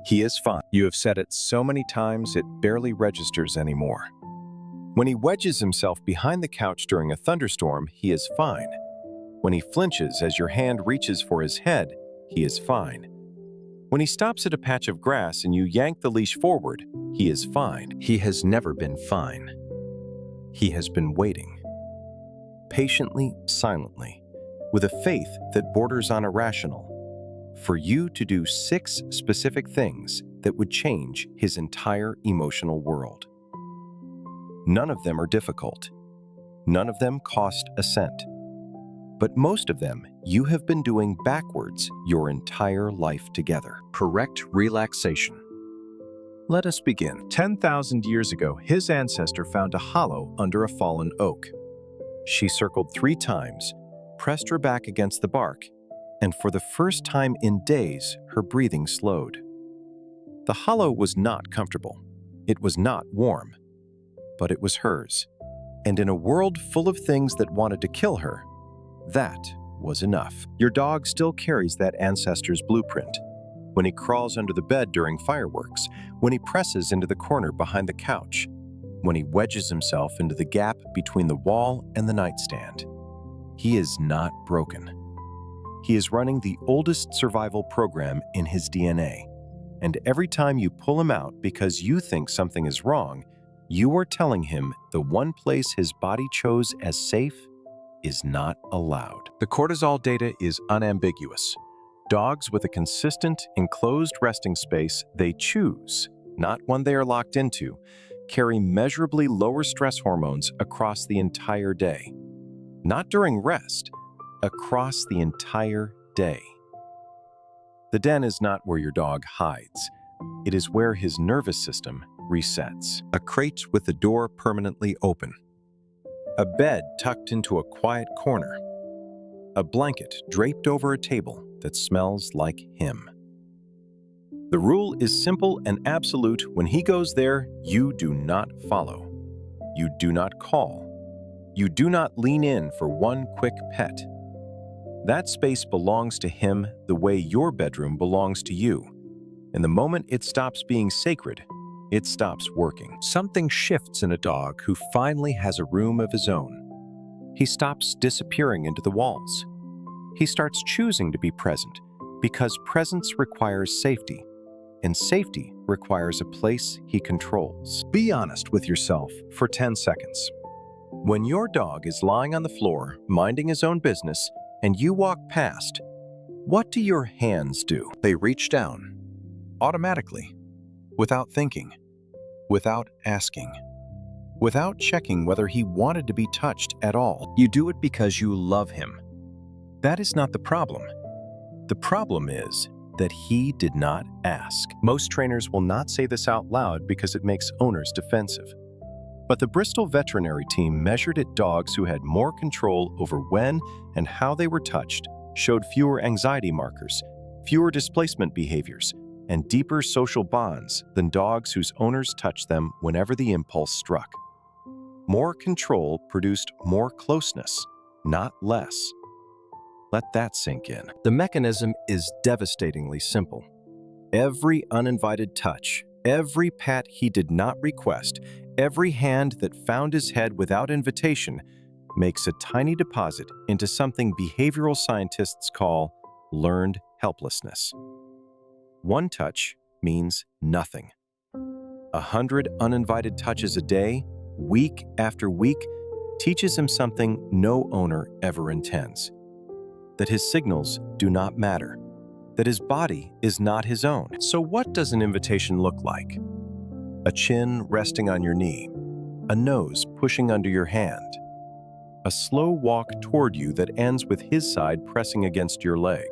He is fine. You have said it so many times it barely registers anymore. When he wedges himself behind the couch during a thunderstorm, he is fine. When he flinches as your hand reaches for his head, he is fine. When he stops at a patch of grass and you yank the leash forward, he is fine. He has never been fine. He has been waiting. Patiently, silently, with a faith that borders on irrational, for you to do 6 specific things that would change his entire emotional world. None of them are difficult. None of them cost a cent. But most of them you have been doing backwards your entire life together. Correct relaxation. Let us begin. 10,000 years ago, his ancestor found a hollow under a fallen oak. She circled 3 times, pressed her back against the bark, and for the first time in days, her breathing slowed. The hollow was not comfortable. It was not warm, but it was hers. And in a world full of things that wanted to kill her, that was enough. Your dog still carries that ancestor's blueprint. When he crawls under the bed during fireworks, when he presses into the corner behind the couch, when he wedges himself into the gap between the wall and the nightstand. He is not broken. He is running the oldest survival program in his DNA. And every time you pull him out because you think something is wrong, you are telling him the one place his body chose as safe is not allowed. The cortisol data is unambiguous. Dogs with a consistent, enclosed resting space they choose, not one they are locked into, carry measurably lower stress hormones across the entire day. Not during rest, across the entire day. The den is not where your dog hides. It is where his nervous system resets. A crate with the door permanently open. A bed tucked into a quiet corner. A blanket draped over a table that smells like him. The rule is simple and absolute. When he goes there, you do not follow. You do not call. You do not lean in for one quick pet. That space belongs to him the way your bedroom belongs to you. And the moment it stops being sacred, it stops working. Something shifts in a dog who finally has a room of his own. He stops disappearing into the walls. He starts choosing to be present because presence requires safety, and safety requires a place he controls. Be honest with yourself for 10 seconds. When your dog is lying on the floor, minding his own business, and you walk past, what do your hands do? They reach down, automatically, without thinking, without asking, without checking whether he wanted to be touched at all. You do it because you love him. That is not the problem. The problem is that he did not ask. Most trainers will not say this out loud because it makes owners defensive. But the Bristol veterinary team measured at dogs who had more control over when and how they were touched, showed fewer anxiety markers, fewer displacement behaviors, and deeper social bonds than dogs whose owners touched them whenever the impulse struck. More control produced more closeness, not less. Let that sink in. The mechanism is devastatingly simple. Every uninvited touch, every pat he did not request, every hand that found his head without invitation makes a tiny deposit into something behavioral scientists call learned helplessness. One touch means nothing. 100 uninvited touches a day, week after week, teaches him something no owner ever intends. That his signals do not matter. That his body is not his own. So what does an invitation look like? A chin resting on your knee, a nose pushing under your hand, a slow walk toward you that ends with his side pressing against your leg.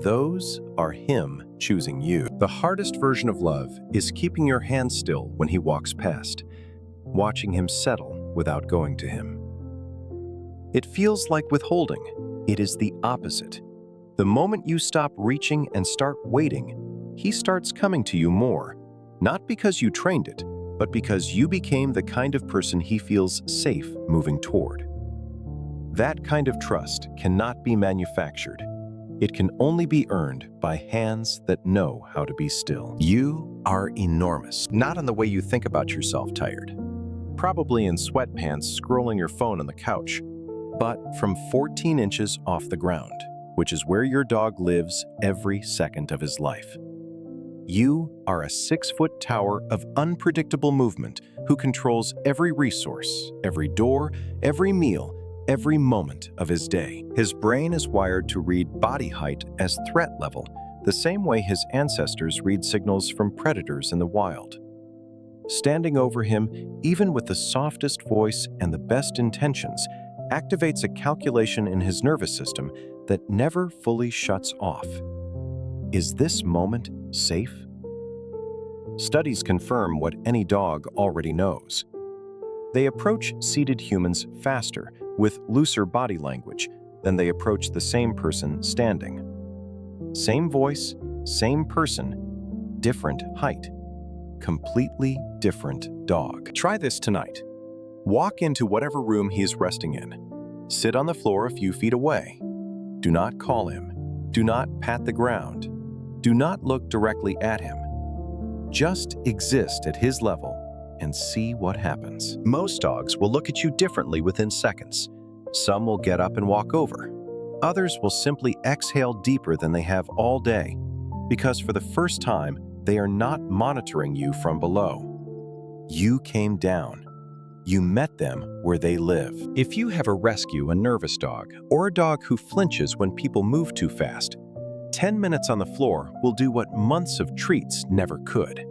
Those are him choosing you. The hardest version of love is keeping your hand still when he walks past, watching him settle without going to him. It feels like withholding. It is the opposite. The moment you stop reaching and start waiting, he starts coming to you more, not because you trained it, but because you became the kind of person he feels safe moving toward. That kind of trust cannot be manufactured. It can only be earned by hands that know how to be still. You are enormous, not in the way you think about yourself tired. Probably in sweatpants scrolling your phone on the couch, but from 14 inches off the ground, which is where your dog lives every second of his life. You are a 6-foot tower of unpredictable movement who controls every resource, every door, every meal, every moment of his day. His brain is wired to read body height as threat level, the same way his ancestors read signals from predators in the wild. Standing over him, even with the softest voice and the best intentions, activates a calculation in his nervous system that never fully shuts off. Is this moment safe? Studies confirm what any dog already knows. They approach seated humans faster, with looser body language, than they approach the same person standing. Same voice, same person, different height. Completely different dog. Try this tonight. Walk into whatever room he is resting in. Sit on the floor a few feet away. Do not call him. Do not pat the ground. Do not look directly at him. Just exist at his level and see what happens. Most dogs will look at you differently within seconds. Some will get up and walk over. Others will simply exhale deeper than they have all day, because for the first time, they are not monitoring you from below. You came down. You met them where they live. If you have a rescue, a nervous dog, or a dog who flinches when people move too fast, 10 minutes on the floor will do what months of treats never could.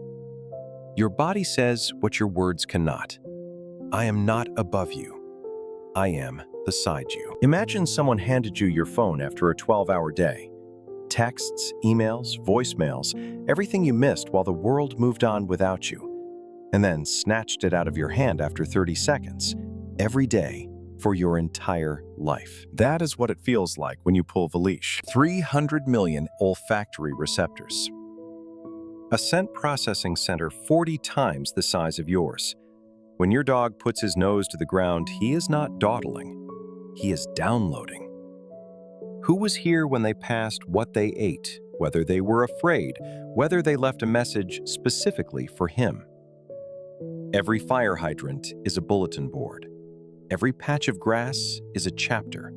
Your body says what your words cannot. I am not above you. I am beside you. Imagine someone handed you your phone after a 12-hour day. Texts, emails, voicemails, everything you missed while the world moved on without you, and then snatched it out of your hand after 30 seconds, every day, for your entire life. That is what it feels like when you pull the leash. 300 million olfactory receptors. A scent processing center 40 times the size of yours. When your dog puts his nose to the ground, he is not dawdling. He is downloading. Who was here when they passed what they ate, whether they were afraid, whether they left a message specifically for him? Every fire hydrant is a bulletin board. Every patch of grass is a chapter,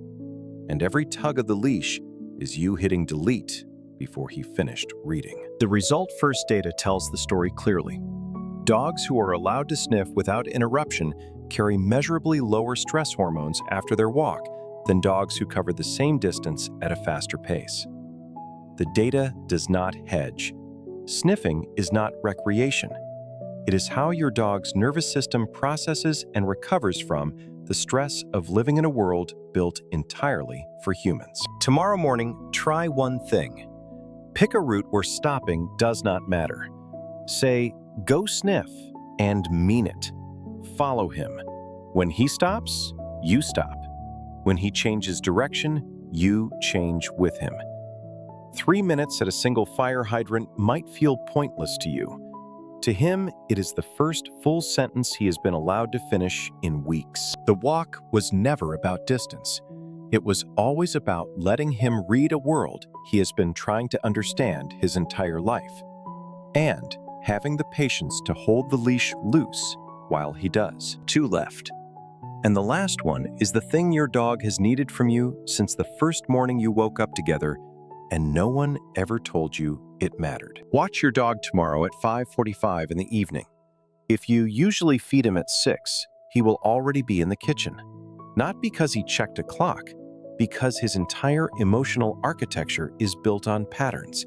and every tug of the leash is you hitting delete before he finished reading. The result first data tells the story clearly. Dogs who are allowed to sniff without interruption carry measurably lower stress hormones after their walk than dogs who cover the same distance at a faster pace. The data does not hedge. Sniffing is not recreation. It is how your dog's nervous system processes and recovers from the stress of living in a world built entirely for humans. Tomorrow morning, try one thing. Pick a route where stopping does not matter. Say, go sniff, and mean it. Follow him. When he stops, you stop. When he changes direction, you change with him. 3 minutes at a single fire hydrant might feel pointless to you. To him, it is the first full sentence he has been allowed to finish in weeks. The walk was never about distance. It was always about letting him read a world he has been trying to understand his entire life, and having the patience to hold the leash loose while he does. 2 left. And the last one is the thing your dog has needed from you since the first morning you woke up together, and no one ever told you it mattered. Watch your dog tomorrow at 5:45 in the evening. If you usually feed him at 6, he will already be in the kitchen. Not because he checked a clock, because his entire emotional architecture is built on patterns.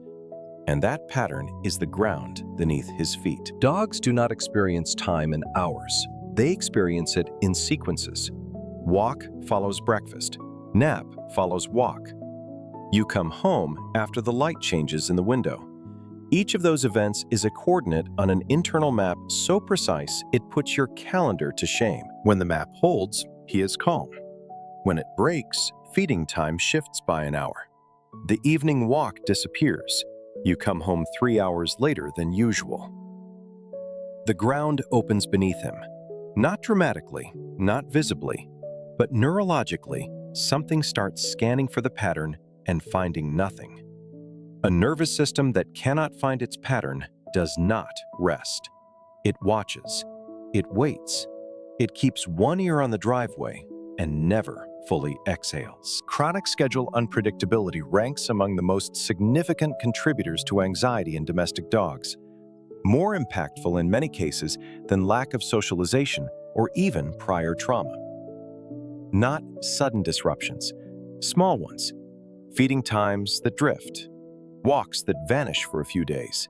And that pattern is the ground beneath his feet. Dogs do not experience time in hours. They experience it in sequences. Walk follows breakfast. Nap follows walk. You come home after the light changes in the window. Each of those events is a coordinate on an internal map so precise it puts your calendar to shame. When the map holds, he is calm. When it breaks, feeding time shifts by an hour. The evening walk disappears. You come home 3 hours later than usual. The ground opens beneath him. Not dramatically, not visibly, but neurologically, something starts scanning for the pattern and finding nothing. A nervous system that cannot find its pattern does not rest. It watches. It waits. It keeps one ear on the driveway and never fully exhales. Chronic schedule unpredictability ranks among the most significant contributors to anxiety in domestic dogs, more impactful in many cases than lack of socialization or even prior trauma. Not sudden disruptions, small ones, feeding times that drift, walks that vanish for a few days,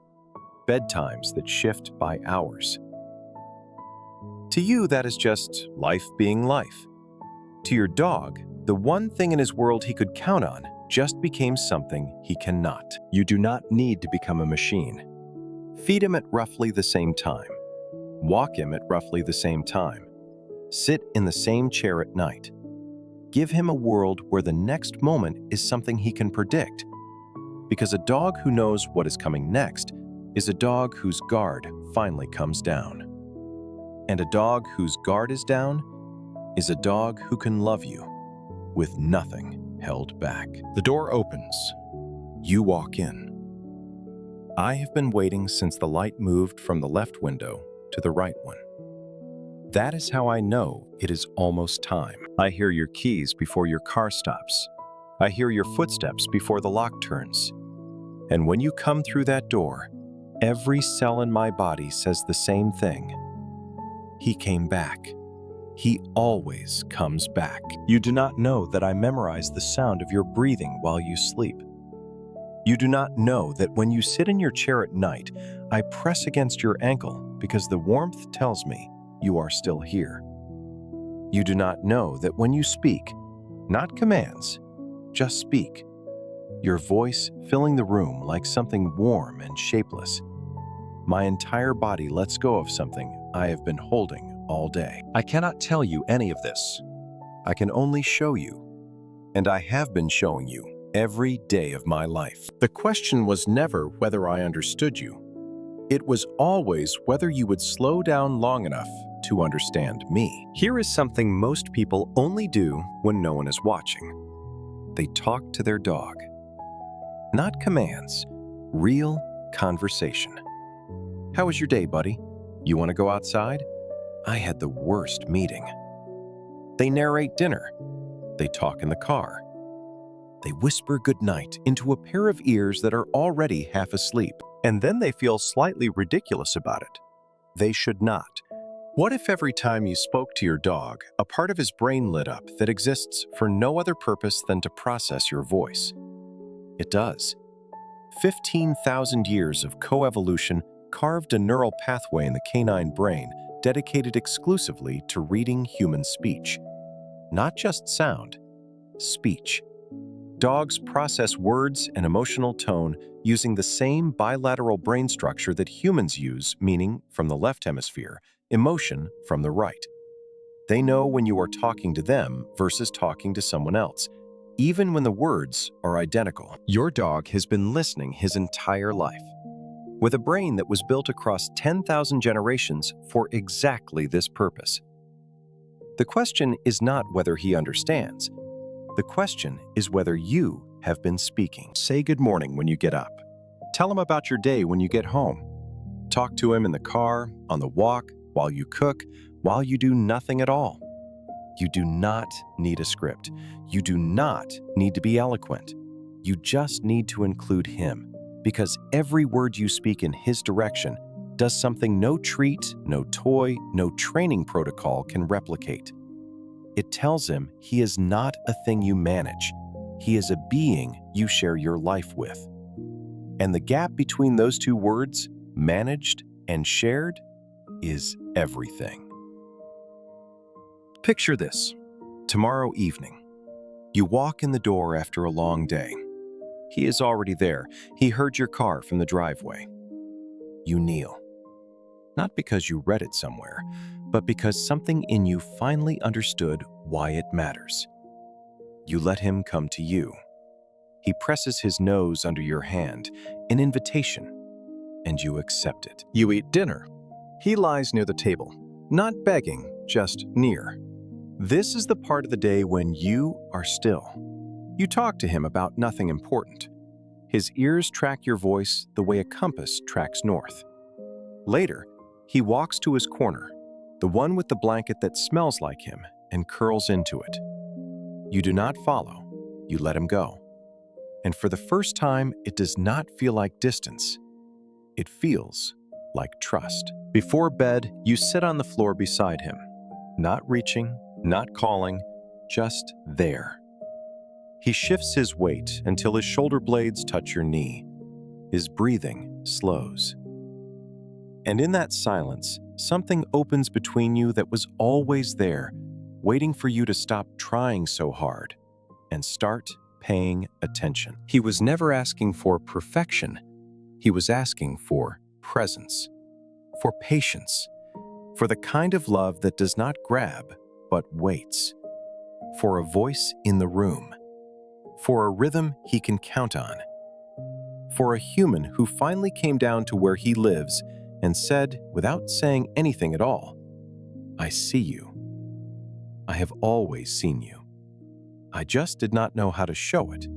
bedtimes that shift by hours. To you, that is just life being life. To your dog, the one thing in his world he could count on just became something he cannot. You do not need to become a machine. Feed him at roughly the same time. Walk him at roughly the same time. Sit in the same chair at night. Give him a world where the next moment is something he can predict. Because a dog who knows what is coming next is a dog whose guard finally comes down. And a dog whose guard is down is a dog who can love you with nothing held back. The door opens. You walk in. I have been waiting since the light moved from the left window to the right one. That is how I know it is almost time. I hear your keys before your car stops. I hear your footsteps before the lock turns. And when you come through that door, every cell in my body says the same thing. He came back. He always comes back. You do not know that I memorize the sound of your breathing while you sleep. You do not know that when you sit in your chair at night, I press against your ankle because the warmth tells me you are still here. You do not know that when you speak, not commands, just speak, your voice filling the room like something warm and shapeless. My entire body lets go of something I have been holding all day. I cannot tell you any of this. I can only show you. And I have been showing you every day of my life. The question was never whether I understood you. It was always whether you would slow down long enough to understand me. Here is something most people only do when no one is watching. They talk to their dog. Not commands, real conversation. How was your day, buddy? You want to go outside? I had the worst meeting. They narrate dinner. They talk in the car. They whisper goodnight into a pair of ears that are already half asleep, and then they feel slightly ridiculous about it. They should not. What if every time you spoke to your dog, a part of his brain lit up that exists for no other purpose than to process your voice? It does. 15,000 years of coevolution carved a neural pathway in the canine brain dedicated exclusively to reading human speech. Not just sound, speech. Dogs process words and emotional tone using the same bilateral brain structure that humans use, meaning from the left hemisphere, emotion from the right. They know when you are talking to them versus talking to someone else, even when the words are identical. Your dog has been listening his entire life, with a brain that was built across 10,000 generations for exactly this purpose. The question is not whether he understands. The question is whether you have been speaking. Say good morning when you get up. Tell him about your day when you get home. Talk to him in the car, on the walk, while you cook, while you do nothing at all. You do not need a script. You do not need to be eloquent. You just need to include him, because every word you speak in his direction does something no treat, no toy, no training protocol can replicate. It tells him he is not a thing you manage. He is a being you share your life with. And the gap between those two words, managed and shared, is everything. Picture this. Tomorrow evening, you walk in the door after a long day. He is already there. He heard your car from the driveway. You kneel. Not because you read it somewhere, but because something in you finally understood why it matters. You let him come to you. He presses his nose under your hand, an invitation, and you accept it. You eat dinner. He lies near the table, not begging, just near. This is the part of the day when you are still. You talk to him about nothing important. His ears track your voice the way a compass tracks north. Later, he walks to his corner, the one with the blanket that smells like him, and curls into it. You do not follow, you let him go. And for the first time, it does not feel like distance. It feels like trust. Before bed, you sit on the floor beside him, not reaching, not calling, just there. He shifts his weight until his shoulder blades touch your knee. His breathing slows. And in that silence, something opens between you that was always there, waiting for you to stop trying so hard and start paying attention. He was never asking for perfection. He was asking for presence, for patience, for the kind of love that does not grab, but waits, for a voice in the room, for a rhythm he can count on, for a human who finally came down to where he lives and said, without saying anything at all, "I see you. I have always seen you. I just did not know how to show it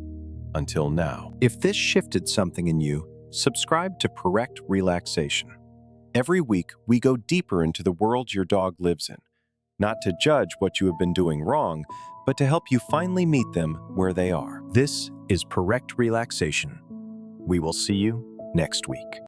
until now." If this shifted something in you, subscribe to Correct Relaxation. Every week, we go deeper into the world your dog lives in, not to judge what you have been doing wrong, but to help you finally meet them where they are. This is Correct Relaxation. We will see you next week.